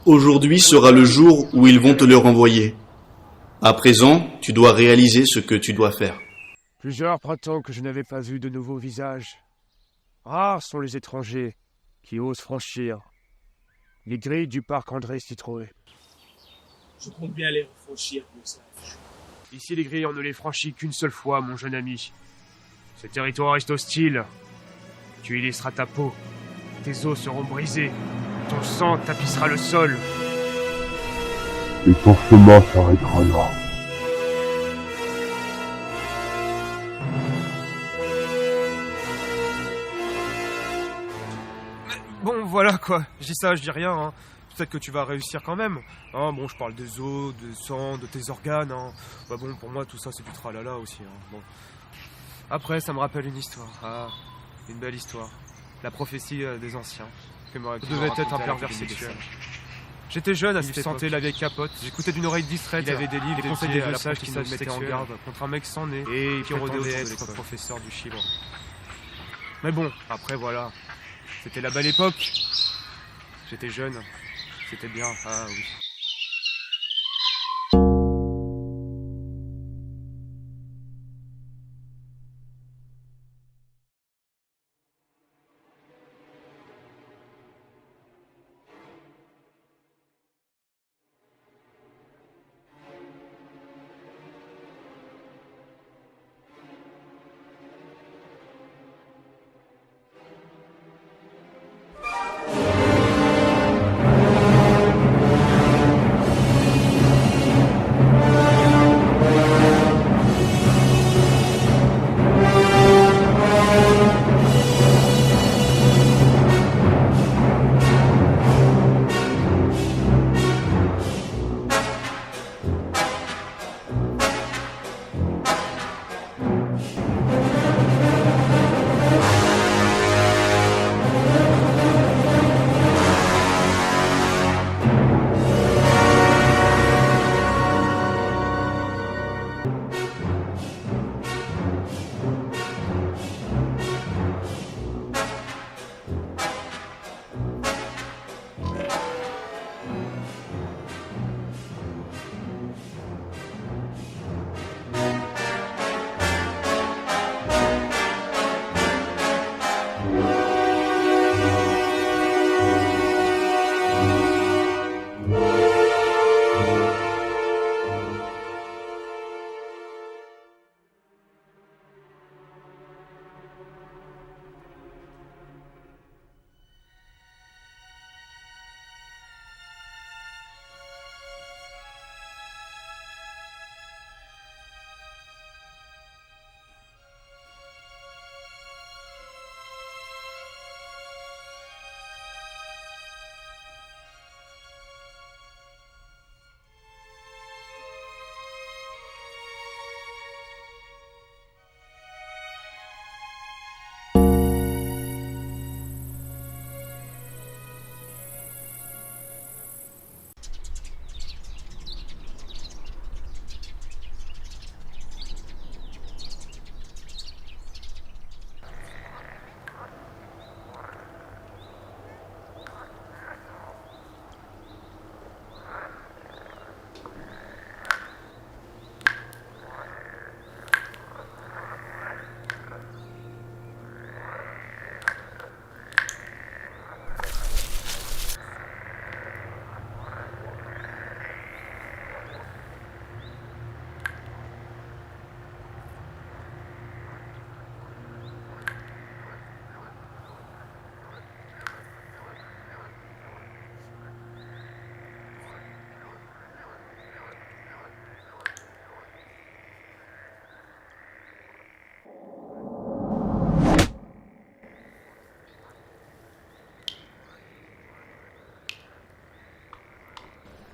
Aujourd'hui sera le jour où ils vont te le renvoyer. À présent, tu dois réaliser ce que tu dois faire. Plusieurs printemps que je n'avais pas vu de nouveaux visages. Rares sont les étrangers qui osent franchir les grilles du parc André Citroën. Je compte bien les franchir, comme ça. Ici, les grilles, on ne les franchit qu'une seule fois, mon jeune ami. Ce territoire est hostile. Tu y laisseras ta peau. Tes os seront brisés. Ton sang tapissera le sol. Et ton chemin s'arrêtera là. Bon, voilà quoi. Je dis ça, je dis rien. Hein. Peut-être que tu vas réussir quand même. Hein, bon, je parle des os, de sang, de tes organes. Hein. Bah bon, pour moi, tout ça, c'est du tralala aussi. Hein. Bon. Après, ça me rappelle une histoire. Ah, une belle histoire. La prophétie des anciens. Je devais être un pervers sexuel. J'étais jeune à cette époque. Je sentais la vieille capote. J'écoutais d'une oreille distraite. Il y avait des livres, des conseils des vieux sages qui nous mettaient en garde contre un mec sans nez et qui rôdait être professeur du chibre. Mais bon, après voilà. C'était la belle époque. J'étais jeune. C'était bien. Ah oui.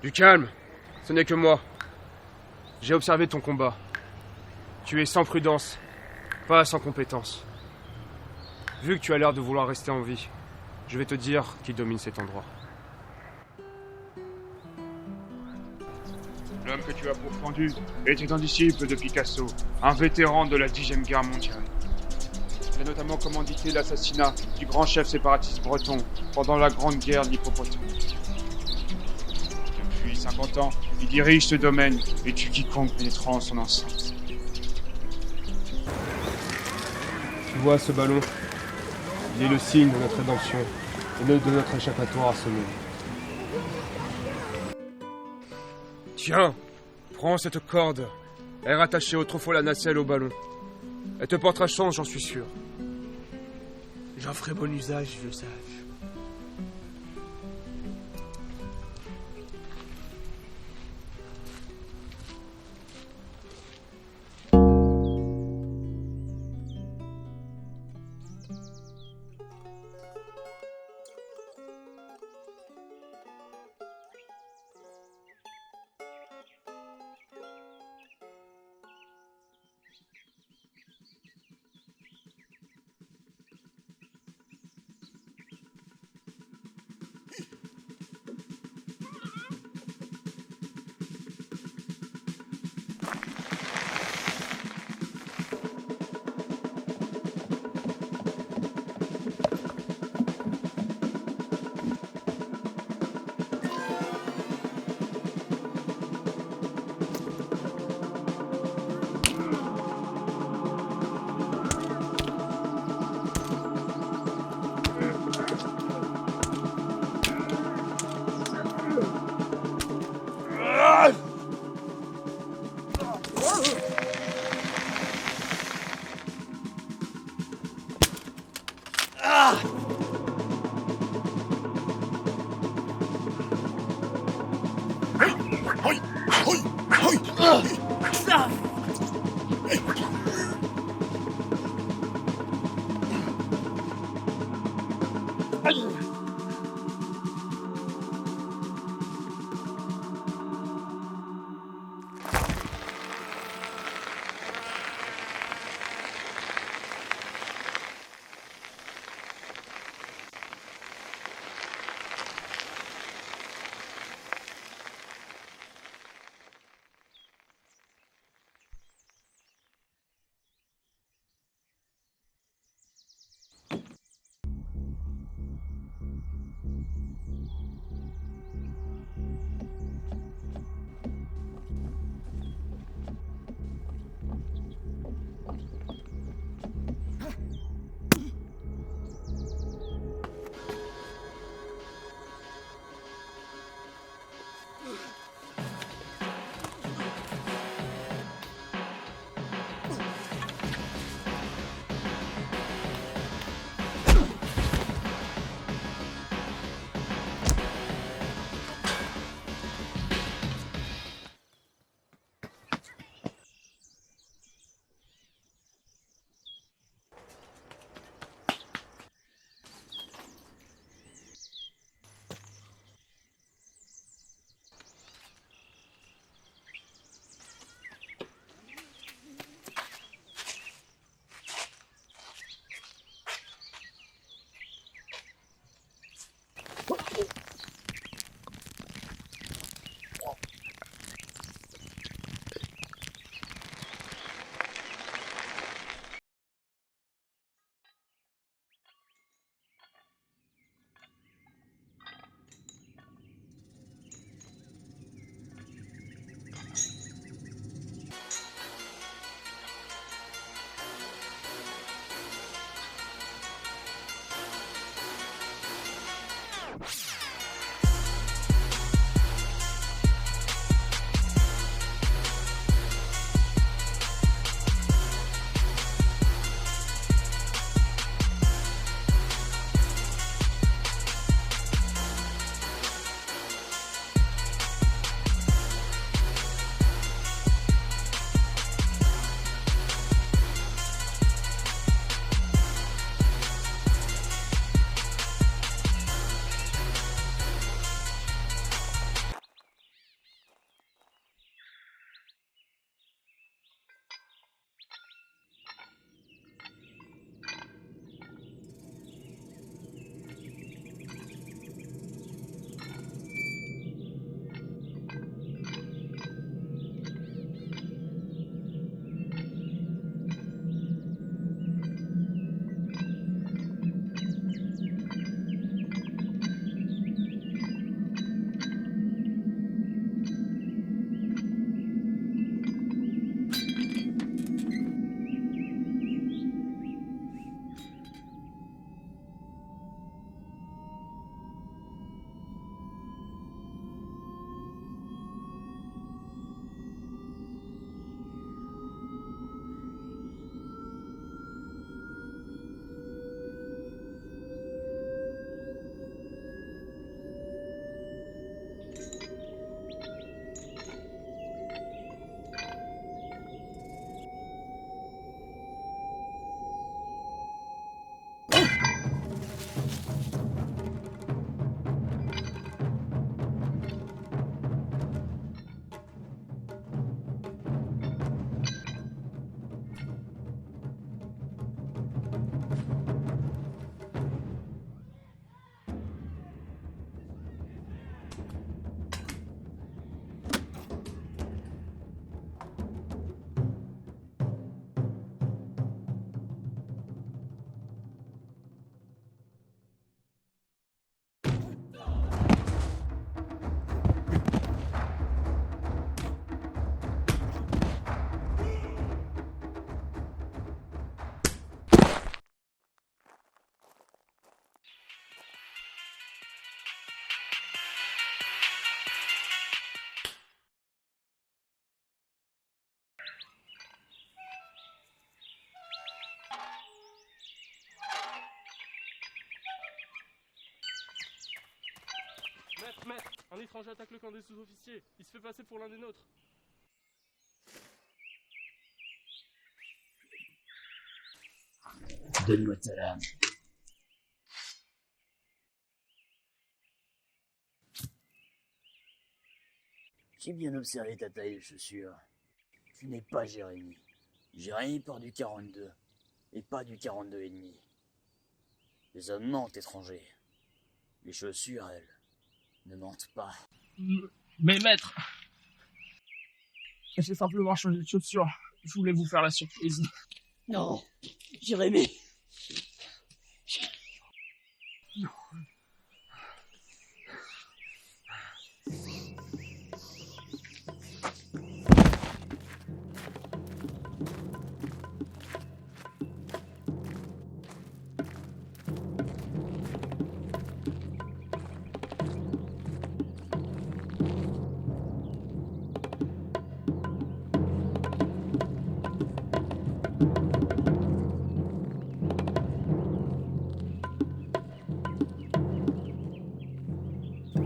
Du calme, ce n'est que moi. J'ai observé ton combat. Tu es sans prudence, pas sans compétence. Vu que tu as l'air de vouloir rester en vie, je vais te dire qui domine cet endroit. L'homme que tu as pourfendu était un disciple de Picasso, un vétéran de la 10e guerre mondiale. Il a notamment commandité l'assassinat du grand chef séparatiste breton pendant la Grande Guerre de l'Hippopotame. Depuis 50 ans, il dirige ce domaine et tue quiconque pénétrant en son enceinte. Tu vois ce ballon? Il est le signe de notre rédemption et de notre échappatoire à ce monde. Tiens, prends cette corde. Elle est rattachée autrefois la nacelle au ballon. Elle te portera chance, j'en suis sûr. J'en ferai bon usage, vieux sage. Maître, un étranger attaque le camp des sous-officiers. Il se fait passer pour l'un des nôtres. Donne-moi ta lame. J'ai bien observé ta taille de chaussure. Tu n'es pas Jérémy. Jérémy part du 42, et pas du 42 et demi. Les hommes mentent, étrangers. Les chaussures, elles, ne mentent pas. Mais maître, j'ai simplement changé de chaussure. Je voulais vous faire la surprise. Non, Jérémy.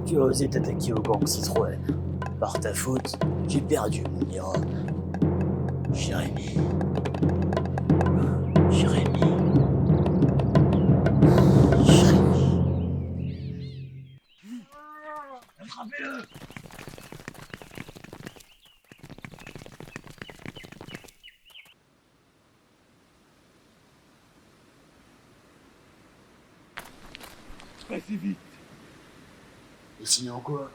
Tu as osé t'attaquer au gang Citroën. Par ta faute, j'ai perdu mon Iron. Jérémy. Jérémy. Jérémy. Attrapez-le! Passez vite. Et sinon quoi?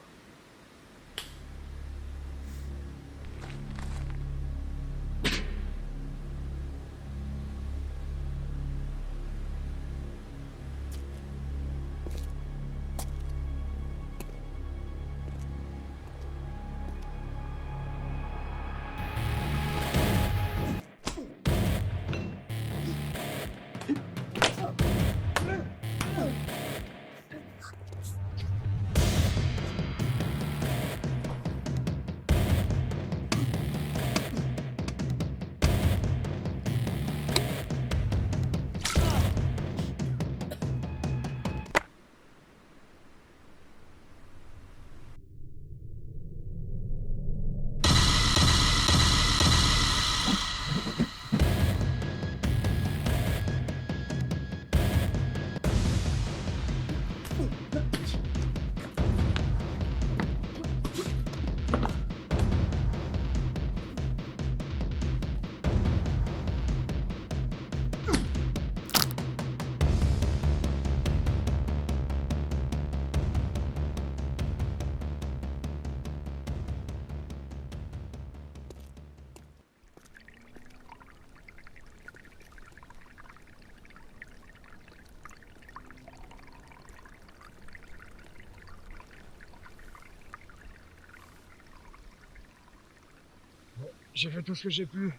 J'ai fait tout ce que j'ai pu.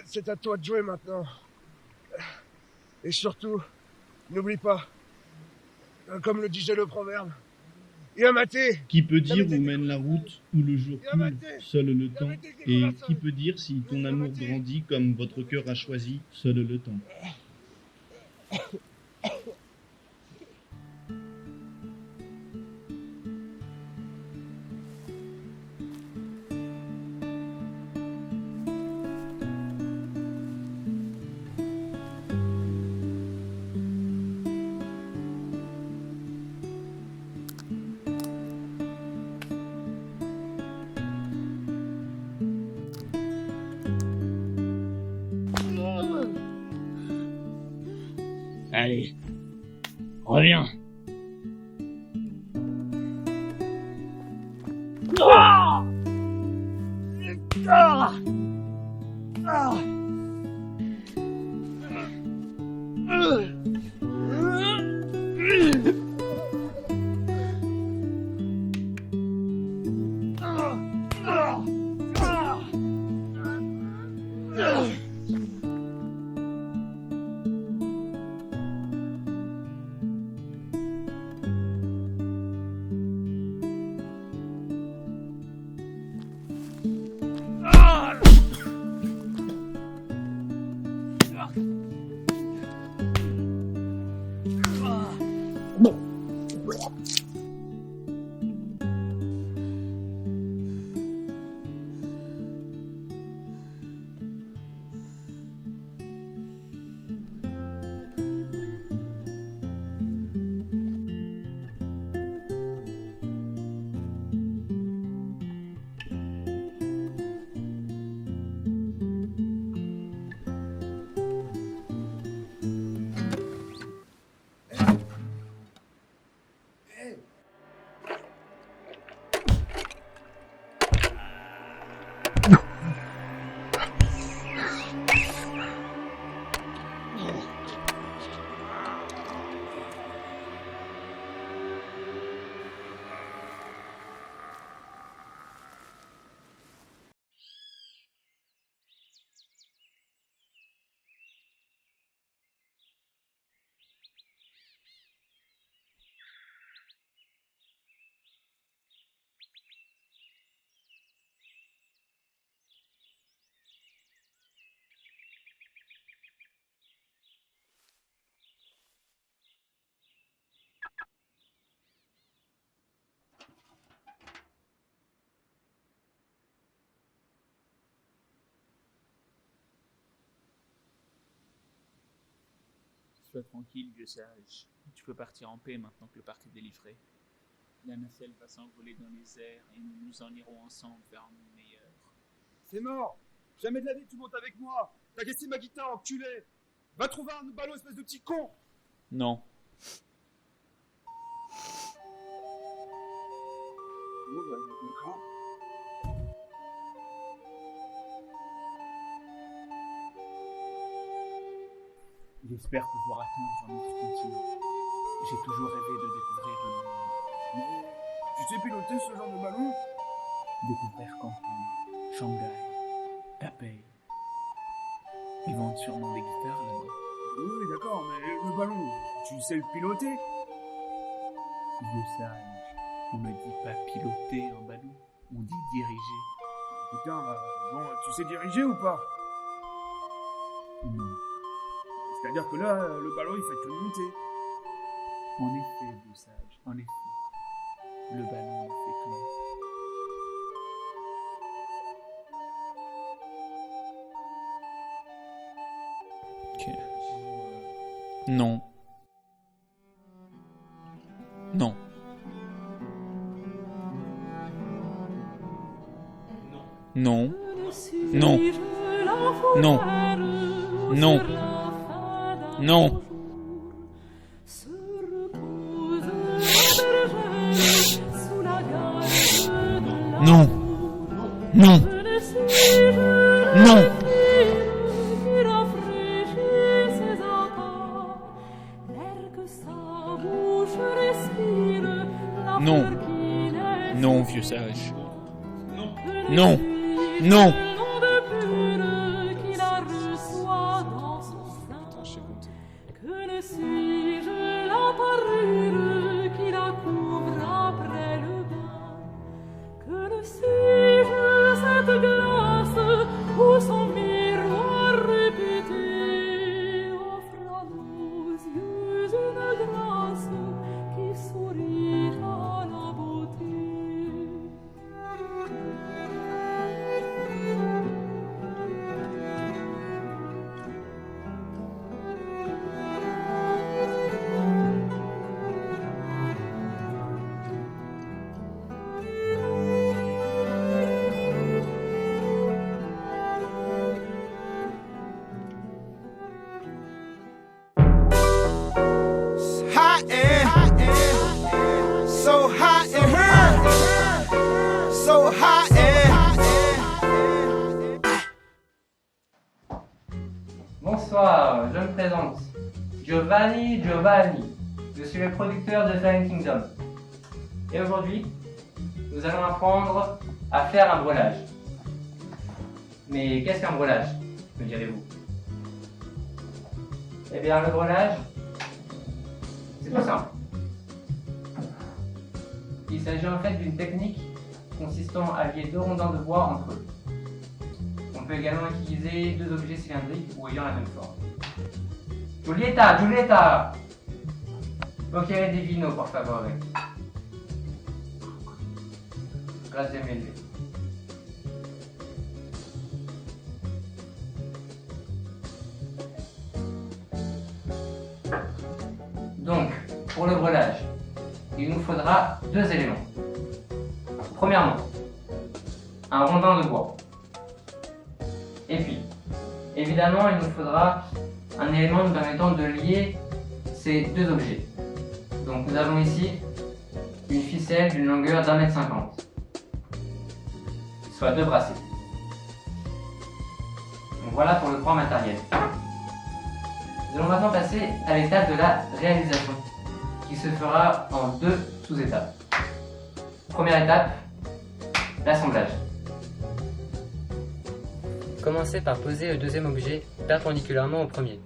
C'est à toi de jouer maintenant. Et surtout, n'oublie pas, comme le disait le proverbe, Yamaté. Qui peut dire où mène la route, où le jour coule, seul le temps. Et qui peut dire si ton amour grandit comme votre cœur a choisi, seul le temps. Allez, reviens. Ah! Ah! Ah! Ah! Sois tranquille, vieux sage. Tu peux partir en paix maintenant que le parc est délivré. La nacelle va s'envoler dans les airs et nous nous en irons ensemble vers un monde meilleur. C'est mort. Jamais de la vie tu montes avec moi. T'as cassé ma guitare, enculé. Va trouver un ballon, espèce de petit con. Non. D'accord. J'espère pouvoir atteindre un autre continent. J'ai toujours rêvé de découvrir le monde. Mais tu sais piloter ce genre de ballon? Découvrir Cancun, Shanghai, Taipei. Ils vendent sûrement des guitares là-bas. Oui, d'accord, mais le ballon, tu sais le piloter? Vieux sage, on ne dit pas piloter un ballon, on dit diriger. Putain, bon, tu sais diriger ou pas? Non. C'est-à-dire que là, le ballon, il fait que monter. En effet, vieux sage, en effet. Le ballon ne fait que monter. Ok. Non. Non. Non. Non. Non. Non. Non. Non. Non. Non. Non. Non, vieux sage. Non. Non. Bonsoir, je me présente. Giovanni. Je suis le producteur de Silent Kingdom. Et aujourd'hui, nous allons apprendre à faire un brelage. Mais qu'est-ce qu'un brelage, me direz-vous? Eh bien, le brelage, c'est tout simple. Il s'agit en fait d'une technique consistant à lier deux rondins de bois entre eux. On peut également utiliser deux objets cylindriques ou ayant la même forme. Giulietta! Bocchiere di vino, por favore. Grazie mille. Donc, pour le brelage, il nous faudra deux éléments. Premièrement, un rondin de bois. Et puis, évidemment, il nous faudra un élément nous permettant de lier ces deux objets. Donc nous avons ici une ficelle d'une longueur d'1,50 m, soit deux bracelets. Donc voilà pour le grand matériel. Nous allons maintenant passer à l'étape de la réalisation, qui se fera en deux sous-étapes. Première étape, l'assemblage. Commencez par poser le deuxième objet perpendiculairement au premier.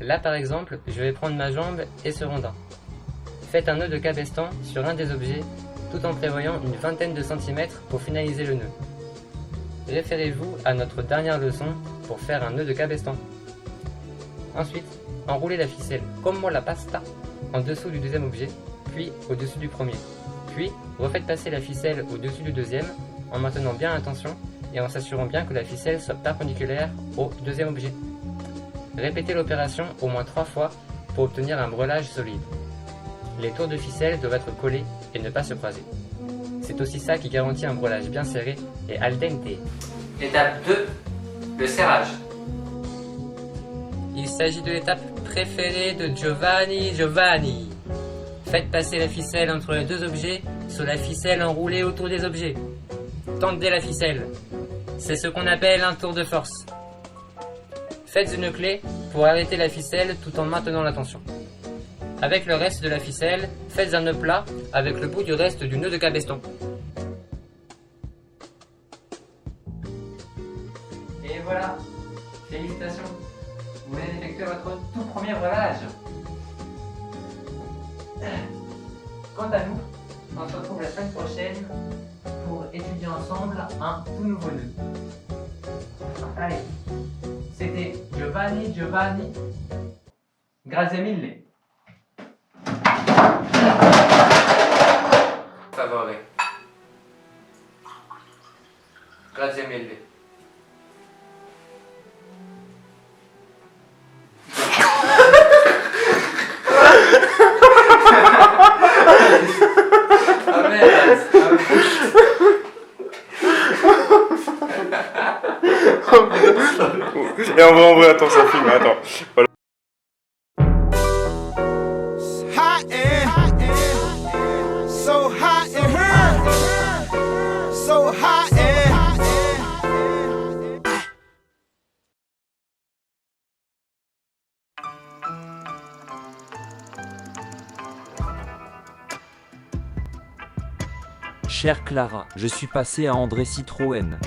Là par exemple, je vais prendre ma jambe et ce rondin. Faites un nœud de cabestan sur un des objets, tout en prévoyant une vingtaine de centimètres pour finaliser le nœud. Référez-vous à notre dernière leçon pour faire un nœud de cabestan. Ensuite, enroulez la ficelle comme la pasta en dessous du deuxième objet, puis au-dessus du premier. Puis, refaites passer la ficelle au-dessus du deuxième en maintenant bien la tension et en s'assurant bien que la ficelle soit perpendiculaire au deuxième objet. Répétez l'opération au moins 3 fois pour obtenir un breulage solide. Les tours de ficelle doivent être collés et ne pas se croiser. C'est aussi ça qui garantit un breulage bien serré et al dente. Étape 2. Le serrage. Il s'agit de l'étape préférée de Giovanni. Faites passer la ficelle entre les deux objets sur la ficelle enroulée autour des objets. Tendez la ficelle. C'est ce qu'on appelle un tour de force. Faites une clé pour arrêter la ficelle tout en maintenant la tension. Avec le reste de la ficelle, faites un nœud plat avec le bout du reste du nœud de cabeston. Et voilà, félicitations, vous venez d'effectuer votre tout premier breulage. Quant à nous, on se retrouve la semaine prochaine pour étudier ensemble un tout nouveau nœud. Allez, c'était Giovanni, grazie mille. Favore. Grazie mille. Et en vrai, attends, ça filme, attends. Voilà. Chère Clara, je suis passé à André Citroën.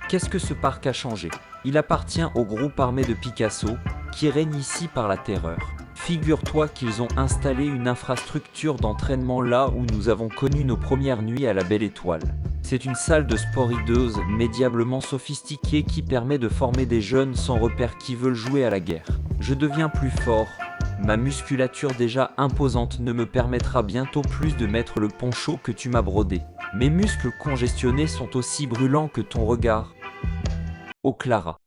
Qu'est-ce que ce parc a changé? Il appartient au groupe armé de Picasso, qui règne ici par la terreur. Figure-toi qu'ils ont installé une infrastructure d'entraînement là où nous avons connu nos premières nuits à la Belle Étoile. C'est une salle de sport hideuse, médiablement sophistiquée qui permet de former des jeunes sans repère qui veulent jouer à la guerre. Je deviens plus fort. Ma musculature déjà imposante ne me permettra bientôt plus de mettre le poncho que tu m'as brodé. Mes muscles congestionnés sont aussi brûlants que ton regard. Oh Clara.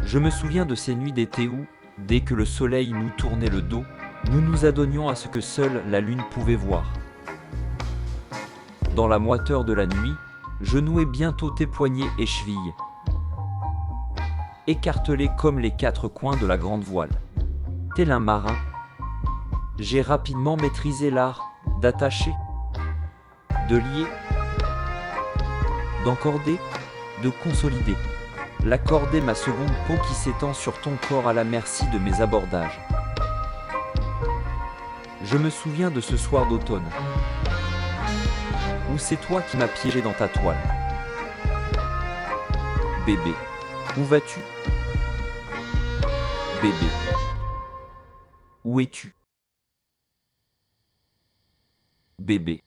Je me souviens de ces nuits d'été où, dès que le soleil nous tournait le dos, nous nous adonnions à ce que seule la lune pouvait voir. Dans la moiteur de la nuit, je nouais bientôt tes poignets et chevilles, écartelés comme les quatre coins de la grande voile. Tel un marin, j'ai rapidement maîtrisé l'art d'attacher, de lier, d'encorder, de consolider. L'accorder ma seconde peau qui s'étend sur ton corps à la merci de mes abordages. Je me souviens de ce soir d'automne, où c'est toi qui m'as piégé dans ta toile. Bébé, où vas-tu? Bébé, où es-tu? Bébé.